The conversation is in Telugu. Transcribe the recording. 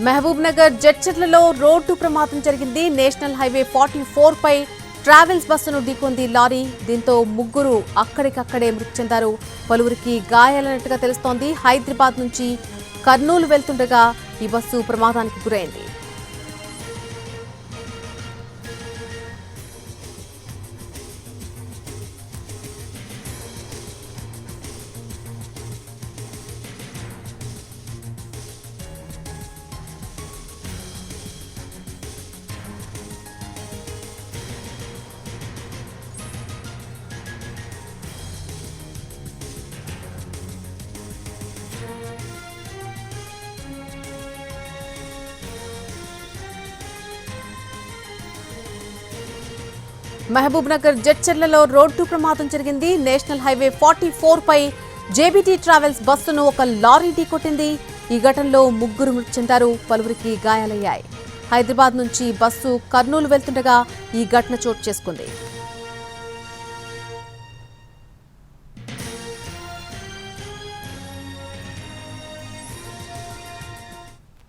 మహబూబ్ నగర్ జడ్చర్లలో రోడ్డు ప్రమాదం జరిగింది. నేషనల్ హైవే 44 పై ట్రావెల్స్ బస్సును ఢీకొంది లారీ. దీంతో ముగ్గురు అక్కడికక్కడే మృతి చెందారు. పలువురికి గాయాలైనట్టుగా తెలుస్తోంది. హైదరాబాద్ నుంచి కర్నూలు వెళ్తుండగా ఈ బస్సు ప్రమాదానికి గురైంది. మహబూబ్ నగర్ జడ్చర్లలో రోడ్డు ప్రమాదం జరిగింది. నేషనల్ హైవే 44 పై జేబీటీ ట్రావెల్స్ బస్సును ఒక లారీ ఢీకొట్టింది. ఈ ఘటనలో ముగ్గురు మృతి చెందారు. పలువురికి గాయాలయ్యాయి. హైదరాబాద్ నుంచి బస్సు కర్నూలు వెళ్తుండగా ఈ ఘటన చోటు చేసుకుంది.